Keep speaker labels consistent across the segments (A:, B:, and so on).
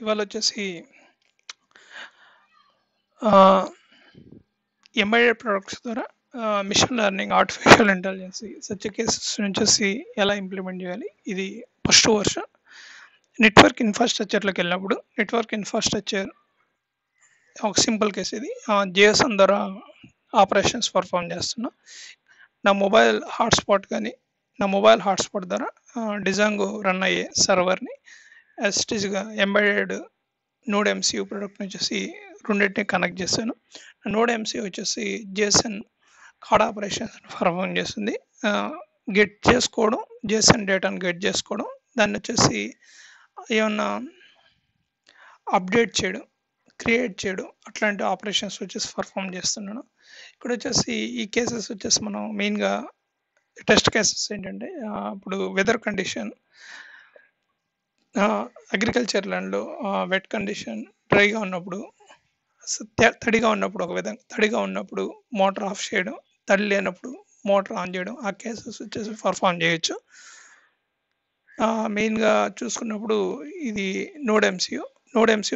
A: ఇవాళ వచ్చేసి embedded products ద్వారా machine learning, artificial intelligence such cases వచ్చేసి ఎలా ఇంప్లిమెంట్ చేయాలి. ఇది ఫస్ట్ వర్షన్. నెట్వర్క్ ఇన్ఫ్రాస్ట్రక్చర్లోకి వెళ్ళినప్పుడు నెట్వర్క్ ఇన్ఫ్రాస్ట్రక్చర్ ఒక సింపుల్ కేసు. ఇది జేఎస్ఎన్ ద్వారా ఆపరేషన్స్ పర్ఫామ్ చేస్తున్నా. నా మొబైల్ హాట్స్పాట్ ద్వారా డిజాంగో రన్ అయ్యే సర్వర్ని యాస్టీస్గా ఎంబెడెడ్ నోడ్ ఎంసీయూ ప్రోడక్ట్ వచ్చేసి రెండింటిని కనెక్ట్ చేశాను. నోడ్ ఎంసీయూ వచ్చేసి జేసన్ కార్డ్ ఆపరేషన్స్ పర్ఫామ్ చేస్తుంది. గెట్ చేసుకోవడం, జేసన్ డేటాను గెట్ చేసుకోవడం, దాన్ని వచ్చేసి ఏమన్నా అప్డేట్ చేయడం, క్రియేట్ చేయడం, అట్లాంటి ఆపరేషన్స్ వచ్చేసి పర్ఫామ్ చేస్తున్నాను. ఇక్కడ వచ్చేసి ఈ కేసెస్ వచ్చేసి మనం మెయిన్గా టెస్ట్ కేసెస్ ఏంటంటే, ఇప్పుడు వెదర్ కండిషన్, అగ్రికల్చర్ ల్యాండ్లో వెట్ కండిషన్, డ్రైగా ఉన్నప్పుడు, తడిగా ఉన్నప్పుడు ఒక విధంగా, తడిగా ఉన్నప్పుడు మోటార్ ఆఫ్ చేయడం, తడి లేనప్పుడు మోటార్ ఆన్ చేయడం, ఆ కేసెస్ వచ్చేసి పర్ఫామ్ చేయొచ్చు. మెయిన్గా చూసుకున్నప్పుడు ఇది నోడ్ ఎంసీయూ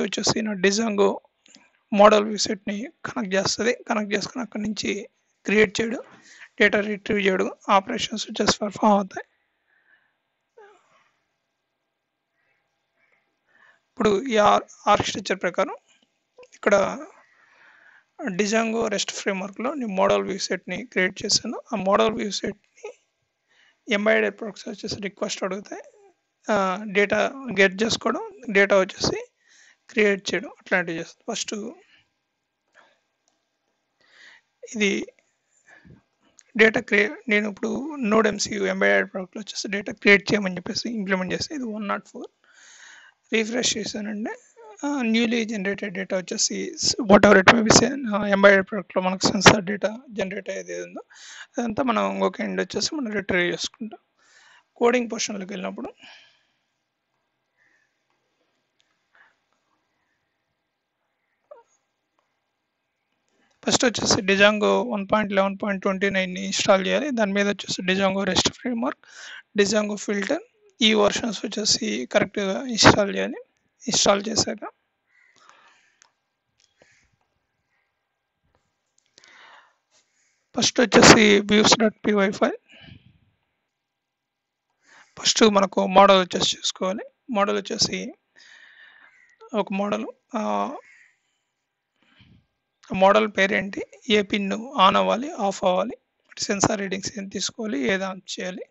A: వచ్చేసి నా డిజాంగో మోడల్ విసెట్ని కనెక్ట్ చేస్తుంది. కనెక్ట్ చేసుకుని అక్కడి నుంచి క్రియేట్ చేయడం, డేటా రిట్రీవ్ చేయడం, ఆపరేషన్స్ వచ్చేసి పర్ఫామ్ అవుతాయి. ఇప్పుడు ఈ ఆర్కిటెక్చర్ ప్రకారం ఇక్కడ డిజాంగో రెస్ట్ ఫ్రేమ్వర్క్లో నేను మోడల్ వ్యూ సెట్ని క్రియేట్ చేశాను. ఆ మోడల్ వ్యూ సెట్ని ఎంబెడెడ్ ప్రొడక్ట్స్ వచ్చేసి రిక్వెస్ట్ అడుగుతాయి, డేటా గెట్ చేసుకోవడం, డేటా వచ్చేసి క్రియేట్ చేయడం, అట్లాంటివి చేస్తాను. ఫస్ట్ ఇది డేటా నేను ఇప్పుడు నోడ్ ఎంసీయూ ఎంబెడెడ్ ప్రొడక్ట్లో వచ్చేసి డేటా క్రియేట్ చేయమని చెప్పేసి ఇంప్లిమెంట్ చేస్తే ఇది 104 రిఫ్రెష్ చేశానంటే న్యూలీ జనరేటెడ్ డేటా వచ్చేసి whatever it may be embedded ప్రొడక్ట్లో మనకు సెన్సార్ డేటా జనరేట్ అయ్యేది ఏదో అదంతా మనం ఇంకొక ఎండ్ వచ్చేసి మనం రిట్రీవ్ చేసుకుంటాం. కోడింగ్ పోర్షన్లోకి వెళ్ళినప్పుడు ఫస్ట్ వచ్చేసి డిజాంగో 1.11.29ని ఇన్స్టాల్ చేయాలి. దాని మీద వచ్చేసి Django rest framework, Django filter, ఈ వర్షన్స్ వచ్చేసి కరెక్ట్గా ఇన్స్టాల్ చేయాలి. ఇన్స్టాల్ చేశాక ఫస్ట్ వచ్చేసి views.py ఫైల్, ఫస్ట్ మనకు మోడల్ వచ్చేసి చూసుకోవాలి. మోడల్ వచ్చేసి ఒక మోడల్ పేరేంటి, ఏ పిన్ ఆన్ అవ్వాలి, ఆఫ్ అవ్వాలి, సెన్సార్ రీడింగ్స్ ఏం తీసుకోవాలి, ఏది ఆన్ చేయాలి,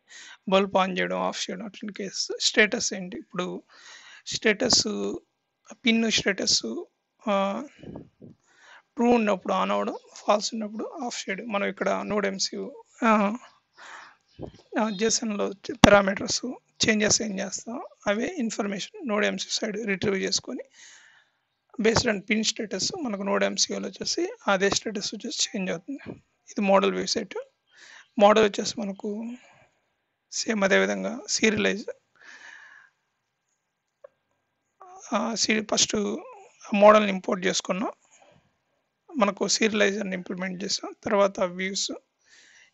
A: బల్బ్ ఆన్ చేయడం, ఆఫ్ చేయడం, అట్లాంటి కేసు. స్టేటస్ ఏంటి, ఇప్పుడు స్టేటస్ పిన్ స్టేటస్ ట్రూ ఉన్నప్పుడు ఆన్ అవ్వడం, ఫాల్స్ ఉన్నప్పుడు ఆఫ్ చేయడం. మనం ఇక్కడ నోడ్ ఎంసీయూ జేసన్లో పారామీటర్స్ చేంజెస్ ఏం చేస్తాం అవే information node MCU side retrieve చేసుకొని బేస్డ్ ఆన్ పిన్ స్టేటస్ మనకు నోడ్ ఎంసీయూలో వచ్చేసి అదే స్టేటస్ వచ్చేసి చేంజ్ అవుతుంది. ఇది మోడల్ వ్యూ సెట్. మోడల్ వచ్చేసి మనకు సేమ్ అదేవిధంగా సీరియలైజ్, ఫస్ట్ మోడల్ని ఇంపోర్ట్ చేసుకున్నాం, మనకు సీరియలైజర్ని ఇంప్లిమెంట్ చేసాం. తర్వాత వ్యూస్,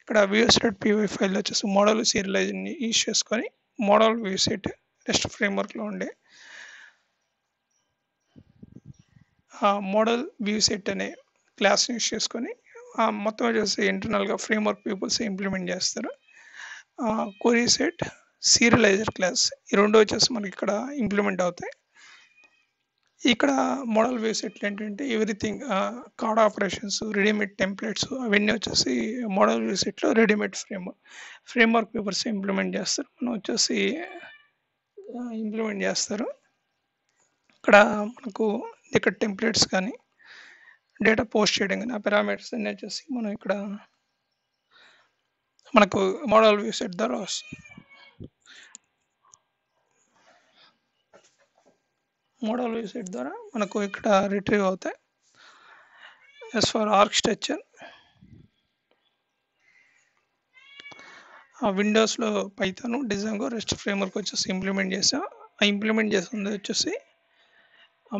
A: ఇక్కడ views.py ఫైల్ వచ్చేసి మోడల్ సీరియలైజర్ని యూజ్ చేసుకొని మోడల్ వ్యూ సెట్ రెస్ట్ ఫ్రేమ్వర్క్లో ఉండే మోడల్ వ్యూ సెట్ అనే క్లాస్ని యూజ్ చేసుకొని మొత్తం వచ్చేసి ఇంటర్నల్గా ఫ్రేమ్వర్క్ పీపుల్స్ ఇంప్లిమెంట్ చేస్తారు. క్వరీ సెట్, సీరియలైజర్ క్లాస్, ఈ రెండు వచ్చేసి మనకి ఇక్కడ ఇంప్లిమెంట్ అవుతాయి. ఇక్కడ మోడల్ వ్యూ సెట్లు ఏంటంటే everything, card operations, readymade templates, అవన్నీ వచ్చేసి మోడల్ వ్యూ సెట్లో రెడీమేడ్ ఫ్రేమ్వర్క్ పేపర్స్ ఇంప్లిమెంట్ చేస్తారు. మనం వచ్చేసి ఇంప్లిమెంట్ చేస్తారు. ఇక్కడ మనకు ఇక్కడ టెంప్లెట్స్ కానీ డేటా పోస్ట్ చేయడం కానీ ఆ పారామీటర్స్ అన్నీ వచ్చేసి మనం ఇక్కడ మనకు మోడల్ వ్యూ సెట్ ద్వారా వస్తుంది. మోడల్ వ్యూ సెట్ ద్వారా మనకు ఇక్కడ రిట్రీవ్ అవుతాయి. యాజ్ ఫర్ ఆర్కిటెక్చర్, విండోస్లో పైథాన్, డిజాంగో రెస్ట్ ఫ్రేమ్వర్క్ వచ్చేసి ఇంప్లిమెంట్ చేసాం. ఆ ఇంప్లిమెంట్ చేసింది వచ్చేసి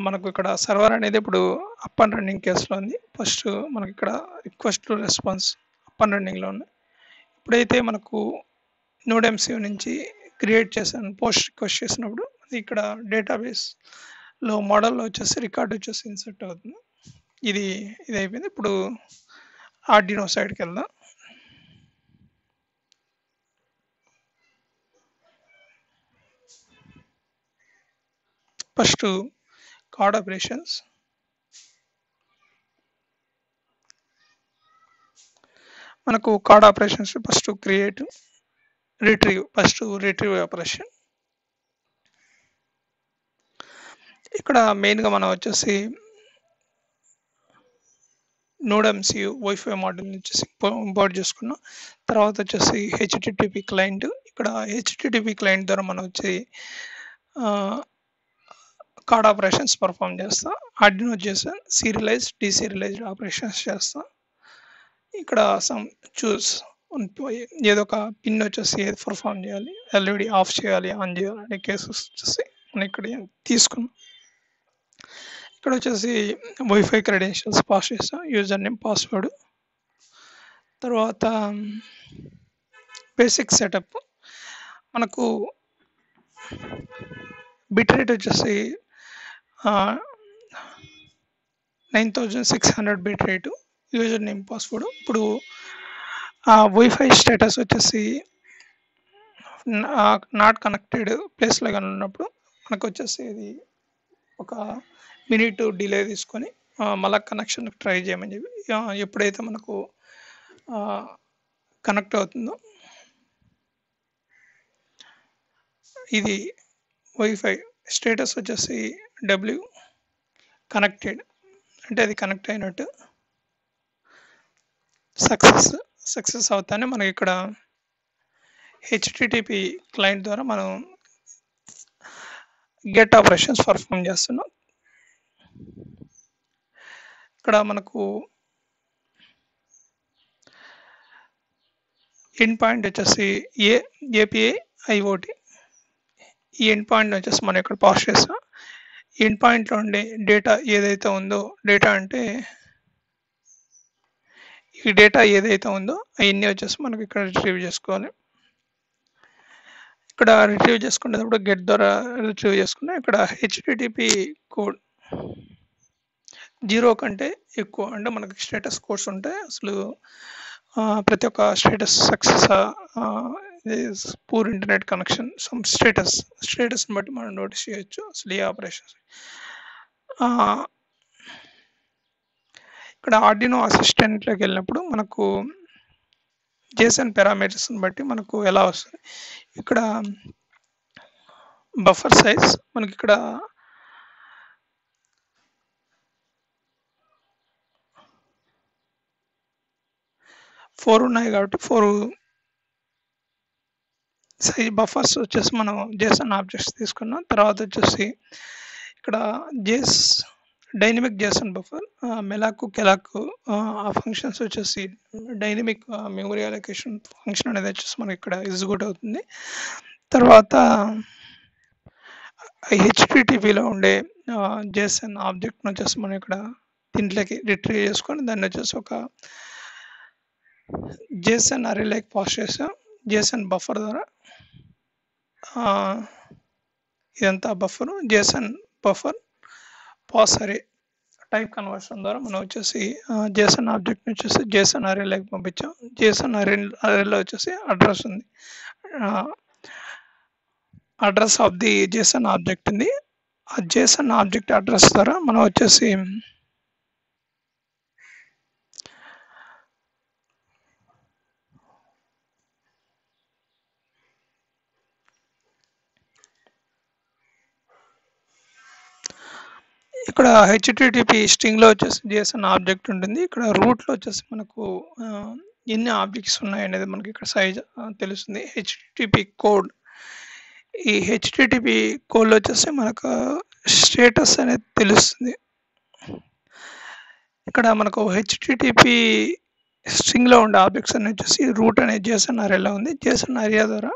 A: మనకు ఇక్కడ సర్వర్ అనేది ఇప్పుడు అప్ అండ్ రన్నింగ్ కేసులో ఉంది. ఫస్ట్ మనకి ఇక్కడ రిక్వెస్ట్ రెస్పాన్స్ అప్ అండ్ రన్నింగ్లో ఉంది. ఇప్పుడైతే మనకు నోడ్ ఎంసీయూ నుంచి క్రియేట్ చేశాను, పోస్ట్ రిక్వెస్ట్ చేసినప్పుడు ఇక్కడ డేటాబేస్ లో మోడల్లో వచ్చేసి రికార్డ్ వచ్చేసి ఇన్సర్ట్ అవుతుంది. ఇది అయిపోయింది. ఇప్పుడు ఆర్డినో సైడ్కి వెళ్దాం. First card operations. మనకు card operations first create, retrieve. First retrieve operation. ఇక్కడ మెయిన్గా మనం వచ్చేసి నోడ్ ఎంసీయూ వైఫై మోడల్ వచ్చేసి ఇంపోర్ట్ చేసుకున్నాం. తర్వాత వచ్చేసి హెచ్టిటిపి క్లయింట్. ఇక్కడ హెచ్టిటిపి క్లయింట్ ద్వారా మనం వచ్చి కార్డ్ ఆపరేషన్స్ పర్ఫామ్ చేస్తాం. ఆర్డినో చేసాం సీరియలైజ్డ్, డీసీరియలైజ్డ్ ఆపరేషన్స్ చేస్తాం. ఇక్కడ సమ్ చూస్ ఏదో ఒక పిన్ వచ్చేసి ఏది పర్ఫామ్ చేయాలి, ఎల్ఈడి ఆఫ్ చేయాలి, ఆన్ చేయాలి అనే కేసెస్ వచ్చేసి మనం ఇక్కడ తీసుకున్నాం. ఇక్కడ వచ్చేసి వైఫై క్రెడెన్షియల్స్ పాస్ చేస్తాం, యూజర్ నేమ్, పాస్వర్డ్. తర్వాత బేసిక్ సెటప్. మనకు బిట్ రేట్ వచ్చేసి 9600 bit rate, user name, password. ఇప్పుడు వైఫై స్టేటస్ వచ్చేసి నాట్ కనెక్టెడ్ ప్లేస్లో కానీ ఉన్నప్పుడు మనకు వచ్చేసి ఇది ఒక మినిట్ డిలే తీసుకొని మళ్ళీ కనెక్షన్ ట్రై చేయమని చెప్పి, ఎప్పుడైతే మనకు కనెక్ట్ అవుతుందో ఇది వైఫై స్టేటస్ వచ్చేసి డబ్ల్యూ కనెక్టెడ్ అంటే అది కనెక్ట్ అయినట్టు. సక్సెస్ అవుతానే మనకి ఇక్కడ హెచ్టిటిపి క్లయింట్ ద్వారా మనం గెట్ ఆపరేషన్స్ పర్ఫామ్ చేస్తున్నాం. ఇక్కడ మనకు ఎండ్ పాయింట్ వచ్చేసి ఏపీఐ ఐఓటి. ఈ ఎండ్ పాయింట్ వచ్చేసి మనం ఇక్కడ పాస్ చేస్తాం. ఎండ్ పాయింట్లో ఉండే డేటా ఏదైతే ఉందో, డేటా అంటే ఈ డేటా ఏదైతే ఉందో అవన్నీ వచ్చేసి మనకి ఇక్కడ రిట్రీవ్ చేసుకోవాలి. ఇక్కడ రిట్రీవ్ చేసుకునేటప్పుడు గెట్ ద్వారా రిట్రీవ్ చేసుకున్నా. ఇక్కడ హెచ్టిటిపి కోడ్ 0 కంటే ఎక్కువ అంటే మనకి స్టేటస్ కోడ్స్ ఉంటాయి. అసలు ప్రతి ఒక్క status success, poor internet connection, some స్టేటస్ని బట్టి మనం నోటీస్ చేయొచ్చు అసలు ఈ ఆపరేషన్స్. ఇక్కడ ఆర్డినో అసిస్టెంట్లోకి వెళ్ళినప్పుడు మనకు జేసన్ పారామీటర్స్ని బట్టి మనకు ఎలా వస్తుంది. ఇక్కడ బఫర్ సైజ్ మనకి ఇక్కడ 4 ఉన్నాయి కాబట్టి 4 సైజ్ బఫర్స్ వచ్చేసి మనం జేసన్ ఆబ్జెక్ట్స్ తీసుకున్నాం. తర్వాత వచ్చేసి ఇక్కడ డైనమిక్ జేసన్ బఫర్, మెలాకు, కెలాకు ఆ ఫంక్షన్స్ వచ్చేసి డైనమిక్ మెమరీ అలొకేషన్ ఫంక్షన్ అనేది వచ్చేసి మనకి ఇక్కడ ఎగ్జిక్యూట్ అవుతుంది. తర్వాత హెచ్టిటిపిలో ఉండే జేసన్ ఆబ్జెక్ట్ని వచ్చేసి మనం ఇక్కడ దీంట్లోకి రిట్రీవ్ చేసుకొని దాన్ని వచ్చేసి ఒక జేసన్ అరేలోకి పాస్ చేసాం జేసన్ బఫర్ ద్వారా. ఇదంతా బఫర్, జేసన్ బఫర్ పాస్ అరే టైప్ కన్వర్షన్ ద్వారా మనం వచ్చేసి జేసన్ ఆబ్జెక్ట్ని వచ్చేసి జేసన్ అరేలోకి పంపించాం. జేసన్ అరేలో వచ్చేసి అడ్రస్ ఉంది, address of the Jason object ఉంది. ఆ జేసన్ ఆబ్జెక్ట్ అడ్రస్ ద్వారా మనం వచ్చేసి ఇక్కడ హెచ్టిటిపి స్ట్రింగ్లో వచ్చేసి జేసన్ ఆబ్జెక్ట్ ఉంటుంది. ఇక్కడ రూట్లో వచ్చేసి మనకు ఎన్ని ఆబ్జెక్ట్స్ ఉన్నాయి అనేది మనకి ఇక్కడ సైజ్ తెలుస్తుంది. హెచ్టిటిపి కోడ్, ఈ హెచ్టిటిపి కోడ్లో వచ్చేసి మనకు స్టేటస్ అనేది తెలుస్తుంది. ఇక్కడ మనకు హెచ్టిటిపి స్ట్రింగ్లో ఉండే ఆబ్జెక్ట్స్ అని వచ్చేసి రూట్ అనే జేసన్ అరేలో ఉంది. జేసన్ అరే ద్వారా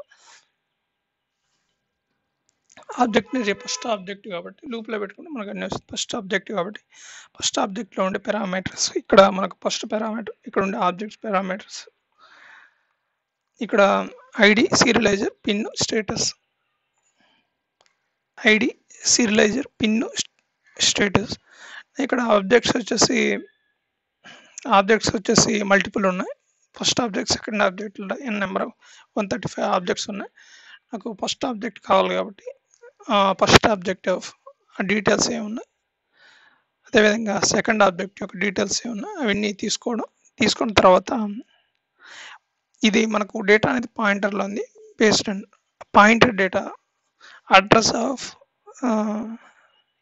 A: ఆబ్జెక్ట్ని ఫస్ట్ ఆబ్జెక్ట్ కాబట్టి లూప్లో పెట్టుకుంటే మనకు అన్ని వస్తుంది. ఫస్ట్ ఆబ్జెక్ట్ కాబట్టి ఫస్ట్ ఆబ్జెక్ట్లో ఉండే పారామీటర్స్, ఇక్కడ మనకు ఫస్ట్ పారామీటర్, ఇక్కడ ఉండే ఆబ్జెక్ట్స్ పారామీటర్స్, ఇక్కడ ID, సీరియలైజర్, pin, status. ID, సీరియలైజర్, pin, status. ఇక్కడ ఆబ్జెక్ట్స్ వచ్చేసి మల్టిపుల్ ఉన్నాయి. First object, second object number 135 objects ఉన్నాయి. నాకు ఫస్ట్ ఆబ్జెక్ట్ కావాలి కాబట్టి ఫస్ట్ ఆబ్జెక్ట్ ఆఫ్ డీటెయిల్స్ ఏమున్నాయి, అదేవిధంగా సెకండ్ ఆబ్జెక్ట్ యొక్క డీటెయిల్స్ ఏమున్నాయి అవన్నీ తీసుకున్న తర్వాత ఇది మనకు డేటా అనేది పాయింటర్లో ఉంది. Based and pointer data address of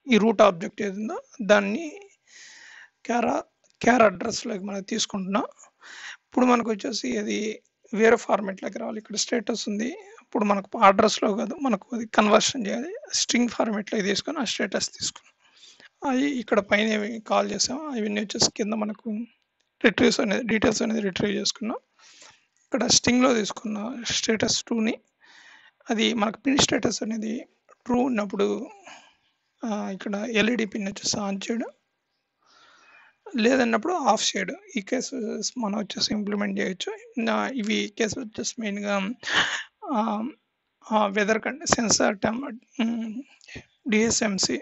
A: ఈ రూట్ ఆబ్జెక్ట్ ఏదిందో దాన్ని క్యార్ అడ్రస్లోకి మనం తీసుకుంటున్నాం. ఇప్పుడు మనకు వచ్చేసి అది వేరే ఫార్మేట్లోకి రావాలి. ఇక్కడ స్టేటస్ ఉంది, ఇప్పుడు మనకు అడ్రస్లో కాదు, మనకు అది కన్వర్షన్ చేయాలి. స్ట్రింగ్ ఫార్మేట్లోకి తీసుకొని ఆ స్టేటస్ తీసుకున్నాం. అవి ఇక్కడ పైన కాల్ చేసాం, అవన్నీ వచ్చేసి కింద మనకు డీటెయిల్స్ అనేది రిట్రీవ్ చేసుకున్నాం. ఇక్కడ స్ట్రింగ్లో తీసుకున్న స్టేటస్ 2ని అది మనకు పిన్ స్టేటస్ అనేది ట్రూ ఉన్నప్పుడు ఇక్కడ ఎల్ఈడి పిన్ వచ్చేసి ఆన్ చేయడం, లేదన్నప్పుడు ఆఫ్ చేయడం. ఈ కేసు మనం వచ్చేసి ఇంప్లిమెంట్ చేయొచ్చు. ఇవి కేసు వచ్చేసి మెయిన్గా weather sensor DSMC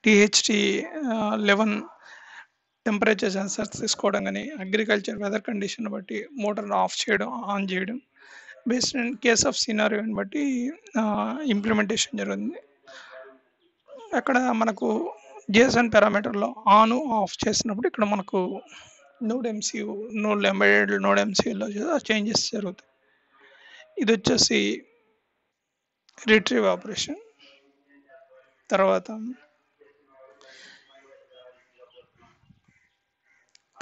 A: DHT11 temperature sensors తీసుకోవడం, కానీ అగ్రికల్చర్ వెదర్ కండిషన్ బట్టి మోటార్ ఆఫ్ చేయడం, ఆన్ చేయడం, బేస్డ్ ఇన్ కేస్ ఆఫ్ సినారియోని బట్టి ఇంప్లిమెంటేషన్ జరుగుతుంది. అక్కడ మనకు JSON పారామీటర్లో ఆన్ ఆఫ్ చేసినప్పుడు ఇక్కడ మనకు ఎంబెడెడ్ నోడ్ MCUలో చేంజెస్ జరుగుతాయి. ఇది వచ్చేసి రిట్రీవ్ ఆపరేషన్. తర్వాత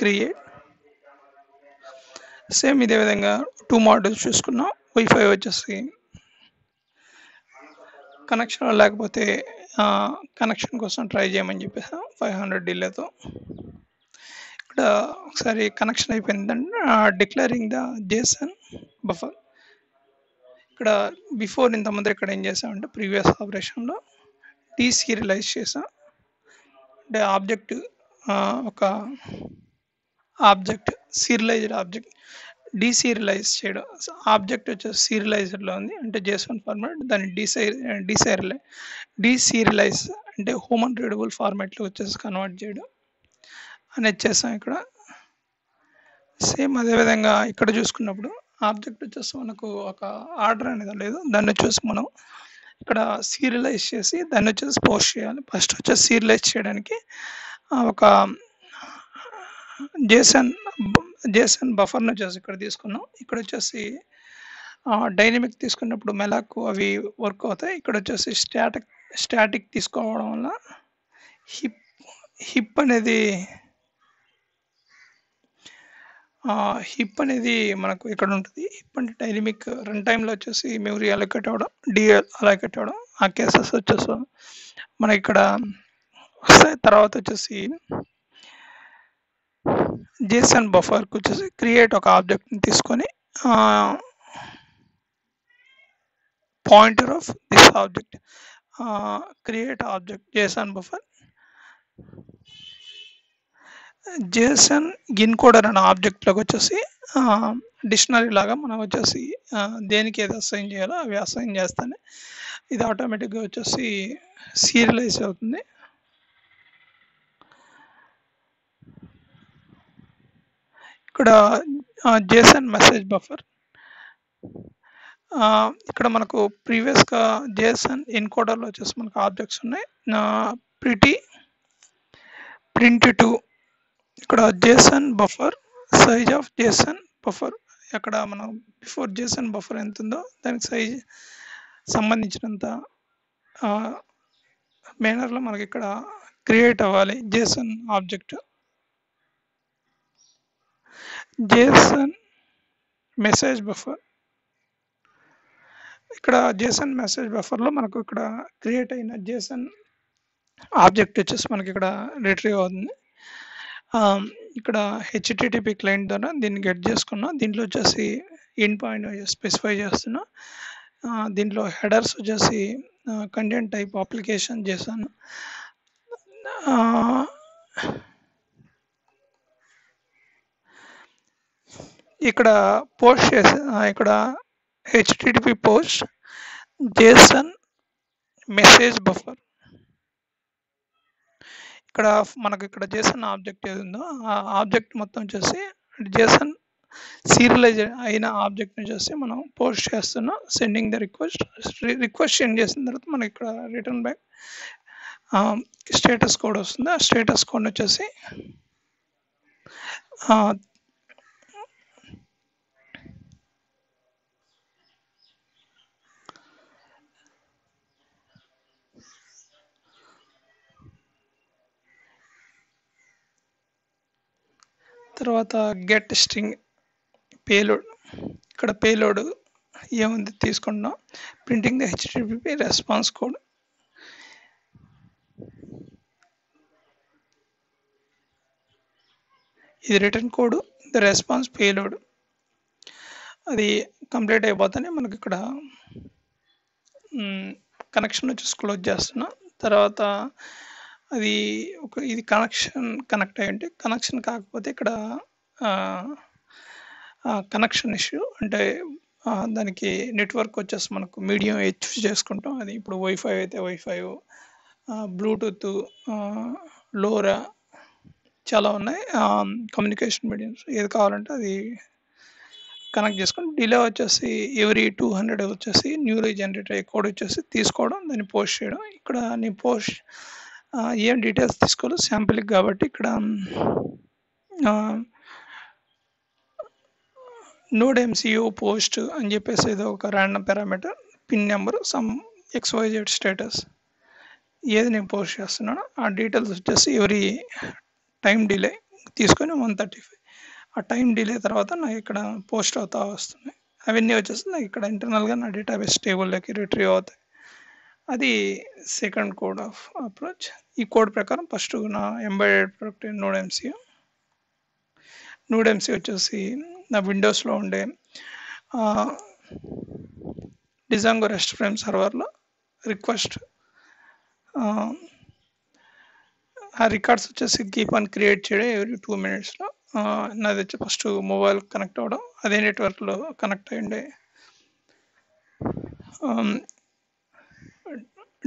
A: క్రియేట్, సేమ్ ఇదే విధంగా 2 మోడల్స్ చూసుకున్నాం. వైఫై వచ్చేసి కనెక్షన్ లేకపోతే కనెక్షన్ కోసం ట్రై చేయమని చెప్పేసాం 500 డిలేతో. ఇక్కడ ఒకసారి కనెక్షన్ అయిపోయిందంటే డిక్లేరింగ్ ద JSON బఫర్. ఇక్కడ బిఫోర్ ఇంతకుముందు ఇక్కడ ఏం చేసామంటే ప్రీవియస్ ఆపరేషన్లో డీసీరియలైజ్ చేసాం. అంటే ఆబ్జెక్ట్ ఒక ఆబ్జెక్ట్ సీరియలైజ్డ్ ఆబ్జెక్ట్ డీసీరియలైజ్ చేయడం. ఆబ్జెక్ట్ వచ్చేసి సీరియలైజ్డ్లో ఉంది, అంటే JSON ఫార్మాట్. దాన్ని డీసీరియలైజ్ అంటే హ్యూమన్ రీడబుల్ ఫార్మాట్లో వచ్చేసి కన్వర్ట్ చేయడం అనేది చేసాం ఇక్కడ. సేమ్ అదేవిధంగా ఇక్కడ చూసుకున్నప్పుడు ఆబ్జెక్ట్ వచ్చేసి మనకు ఒక ఆర్డర్ అనేది లేదు, దాన్ని వచ్చేసి మనం ఇక్కడ సీరియలైజ్ చేసి దాన్ని వచ్చేసి పోస్ట్ చేయాలి. ఫస్ట్ వచ్చేసి సీరియలైజ్ చేయడానికి ఒక JSON బఫర్ని వచ్చేసి ఇక్కడ తీసుకున్నాం. ఇక్కడ వచ్చేసి డైనమిక్ తీసుకున్నప్పుడు మెలాక్ అవి వర్క్ అవుతాయి. ఇక్కడ వచ్చేసి స్టాటిక్ తీసుకోవడం వల్ల హిప్ అనేది మనకు ఇక్కడ ఉంటుంది. హిప్ అంటే డైనమిక్ రన్ టైంలో వచ్చేసి మెమరీ అలొకేట్ అవ్వడం, DL అలొకేట్ అవ్వడం, ఆ కేసెస్ వచ్చేసి మనకి ఇక్కడ వస్తాయి. తర్వాత వచ్చేసి JSON బఫర్కి వచ్చేసి క్రియేట్ ఒక ఆబ్జెక్ట్ని తీసుకొని pointer of this object create object JSON buffer. JSON encoder అనే ఆబ్జెక్ట్లోకి వచ్చేసి డిక్షనరీ లాగా మనం వచ్చేసి దేనికి ఏది అసైన్ చేయాలో అవి అసైన్ చేస్తానే ఇది ఆటోమేటిక్గా వచ్చేసి సీరియలైజ్ అవుతుంది. ఇక్కడ JSON మెసేజ్ బఫర్. ఇక్కడ మనకు ప్రీవియస్గా JSON ఎన్కోడర్లో వచ్చేసి మనకు ఆబ్జెక్ట్స్ ఉన్నాయి. print2 ఇక్కడ JSON buffer size of JSON buffer. అక్కడ మనం బిఫోర్ JSON బఫర్ ఎంత ఉందో దానికి సైజ్ సంబంధించినంత మేనర్లో మనకి ఇక్కడ క్రియేట్ అవ్వాలి JSON object. JSON message buffer. ఇక్కడ JSON మెసేజ్ బఫర్లో మనకు ఇక్కడ క్రియేట్ అయిన JSON ఆబ్జెక్ట్ వచ్చేసి మనకి ఇక్కడ రిట్రీవ్ అవుతుంది. ఇక్కడ HTTP క్లయింట్ ద్వారా దీన్ని గెట్ చేసుకున్నా. దీంట్లో వచ్చేసి ఎండ్ పాయింట్ స్పెసిఫై చేస్తున్నా. దీంట్లో హెడర్స్ వచ్చేసి కంటెంట్ టైప్ అప్లికేషన్ చేశాను. ఇక్కడ పోస్ట్ చేసి ఇక్కడ HTTP post JSON message buffer. ఇక్కడ మనకి ఇక్కడ జేసన్ ఆబ్జెక్ట్ ఏది ఉందో ఆ ఆబ్జెక్ట్ మొత్తం వచ్చేసి జేసన్ సీరియలైజ్ అయిన ఆబ్జెక్ట్ని చూసి మనం పోస్ట్ చేస్తున్నాం. సెండింగ్ ద రిక్వెస్ట్ సెండ్ చేసిన తర్వాత మనకి ఇక్కడ రిటర్న్ బ్యాక్ స్టేటస్ కోడ్ వస్తుంది. ఆ స్టేటస్ కోడ్ వచ్చేసి తర్వాత గెట్ స్ట్రింగ్ పేలోడ్. ఇక్కడ పేలోడ్ ఏముంది తీసుకుంటున్నాం. Printing the HTTP response code. ఇది return code, the response payload. అది కంప్లీట్ అయిపోతేనే మనకి ఇక్కడ కనెక్షన్ వచ్చేసి క్లోజ్ చేస్తున్నాం. తర్వాత అది ఇది కనెక్ట్ అయ్యి ఉంటే కనెక్షన్ కాకపోతే ఇక్కడ కనెక్షన్ ఇష్యూ అంటే దానికి నెట్వర్క్ వచ్చేసి మనకు మీడియం చూస్ చేసుకుంటాం. అది ఇప్పుడు వైఫై అయితే వైఫై, బ్లూటూత్, లోరా చాలా ఉన్నాయి కమ్యూనికేషన్ మీడియంస్. ఏది కావాలంటే అది కనెక్ట్ చేసుకొని డిలే వచ్చేసి ఎవ్రీ 200 వచ్చేసి న్యూలీ జనరేట్ అయ్యే కోడ్ వచ్చేసి తీసుకోవడం, దాన్ని పోస్ట్ చేయడం. ఇక్కడ నేను పోస్ట్ ఏం డీటెయిల్స్ తీసుకోవాలి శాంపిల్కి కాబట్టి ఇక్కడ నోడ్ ఎంసీఓ పోస్ట్ అని చెప్పేసి ఏదో ఒక random parameter, pin number, some XYZ status ఏది నేను పోస్ట్ చేస్తున్నానో ఆ డీటెయిల్స్ వచ్చేసి ఎవరీ టైం డిలే తీసుకొని 135. ఆ టైం డిలే తర్వాత నాకు ఇక్కడ పోస్ట్ అవుతా వస్తున్నాయి. అవన్నీ వచ్చేసి నాకు ఇక్కడ ఇంటర్నల్గా నా డేటాబేస్ టేబుల్లోకి రిట్రీవ్ అవుతాయి. అది సెకండ్ కోడ్ ఆఫ్ అప్రోచ్. ఈ కోడ్ ప్రకారం ఫస్ట్ నా ఎంబెడెడ్ ప్రొడక్ట్ నోడ్ ఎంసీ వచ్చేసి నా విండోస్లో ఉండే డిజాంగో రెస్ట్ ఫ్రేమ్ సర్వర్లో రిక్వెస్ట్ ఆ రికార్డ్స్ వచ్చేసి కీప్ ఆన్ క్రియేట్ చేయడం ఎవ్రీ 2 minutesలో. నాది వచ్చి ఫస్ట్ మొబైల్ కనెక్ట్ అవ్వడం, అదే నెట్వర్క్లో కనెక్ట్ అయ్యిండే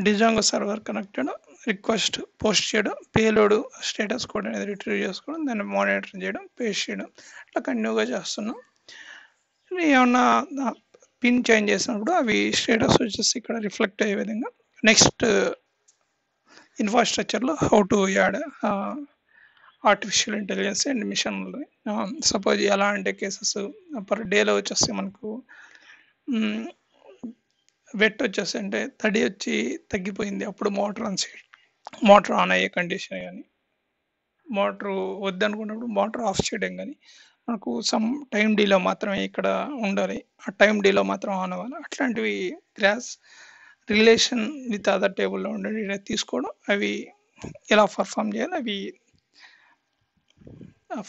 A: డిజాంగో సర్వర్ కనెక్ట్ చేయడం, రిక్వెస్ట్ పోస్ట్ చేయడం, పేలోడ్ స్టేటస్ కోడ్ అనేది రిట్రీవ్ చేసుకోవడం, దాన్ని మానిటర్ చేయడం, పేస్ట్ చేయడం, అట్లా కంటిన్యూగా చేస్తున్నాం. ఏమన్నా పిన్ చేంజ్ చేసినప్పుడు అవి స్టేటస్ వచ్చేసి ఇక్కడ రిఫ్లెక్ట్ అయ్యే విధంగా నెక్స్ట్ ఇన్ఫ్రాస్ట్రక్చర్లో how to add artificial intelligence and machine suppose ఎలా అంటే కేసెస్ పర్ డేలో వచ్చేసి మనకు వెట్ వచ్చేసి అంటే తడి వచ్చి తగ్గిపోయింది, అప్పుడు మోటార్ ఆన్ అయ్యే కండిషన్ కానీ, మోటారు వద్దనుకున్నప్పుడు మోటార్ ఆఫ్ చేయడం కానీ, మనకు సమ్ టైం డీలో మాత్రమే ఇక్కడ ఉండాలి, ఆ టైం డీలో మాత్రం ఆన్ అవ్వాలి. అట్లాంటివి గ్రాస్ రిలేషన్ విత్ అదర్ టేబుల్లో ఉండే తీసుకోవడం, అవి ఎలా పర్ఫామ్ చేయాలి, అవి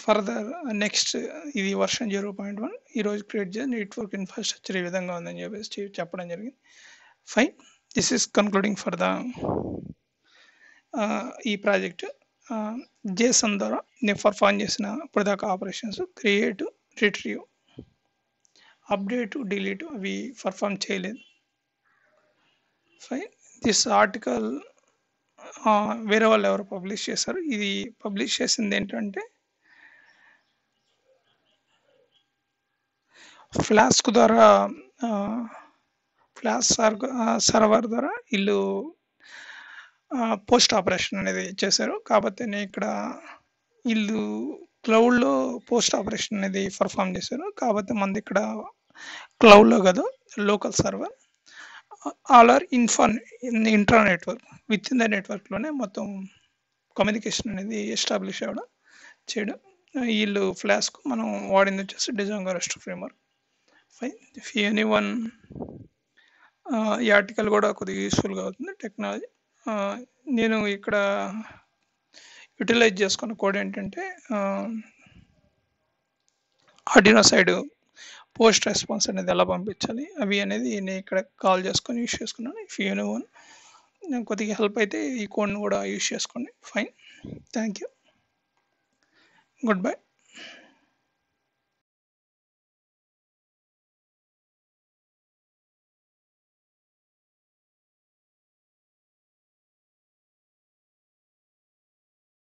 A: ఫర్దర్ నెక్స్ట్ ఇది వర్షన్ 0.1 ఈరోజు క్రియేట్ చేసి నెట్వర్క్ ఇన్ఫ్రాస్ట్రక్చర్ ఈ విధంగా ఉందని చెప్పేసి చెప్పడం జరిగింది. Fine, this is concluding for the ఈ ప్రాజెక్ట్. జేసన్ ద్వారా నేను పర్ఫామ్ చేసిన ఇప్పటిదాకా operations create, retrieve, update, delete అవి పర్ఫామ్ చేయలేదు. ఫైన్, దిస్ ఆర్టికల్ వేరే వాళ్ళు ఎవరు పబ్లిష్ చేశారు. ఇది పబ్లిష్ చేసింది ఏంటంటే ఫ్లాస్క్ ద్వారా, ఫ్లాష్ సర్వర్ ద్వారా వీళ్ళు పోస్ట్ ఆపరేషన్ అనేది చేశారు. కాకపోతే నేను ఇక్కడ వీళ్ళు క్లౌడ్లో పోస్ట్ ఆపరేషన్ అనేది పర్ఫామ్ చేశారు. కాకపోతే మనది ఇక్కడ క్లౌడ్లో కాదు, local server. All or intra network, within the నెట్వర్క్లోనే మొత్తం కమ్యూనికేషన్ అనేది ఎస్టాబ్లిష్ అవ్వడం చేయడం. వీళ్ళు ఫ్లాస్క్ మనం వాడింది వచ్చేసి Django rest framework. Fine, if anyone ఈ ఆర్టికల్ కూడా కొద్దిగా యూస్ఫుల్గా అవుతుంది టెక్నాలజీ. నేను ఇక్కడ యూటిలైజ్ చేసుకున్న కోడ్ ఏంటంటే ఆర్డినో సైడ్ పోస్ట్ రెస్పాన్స్ అనేది ఎలా పంపించాలి అవి అనేది నేను ఇక్కడ కాల్ చేసుకొని యూస్ చేసుకున్నాను. ఇఫ్ ఎనీవన్ కొద్దిగా హెల్ప్ అయితే ఈ కోడ్ని కూడా యూస్ చేసుకోండి. Fine, thank you, good bye.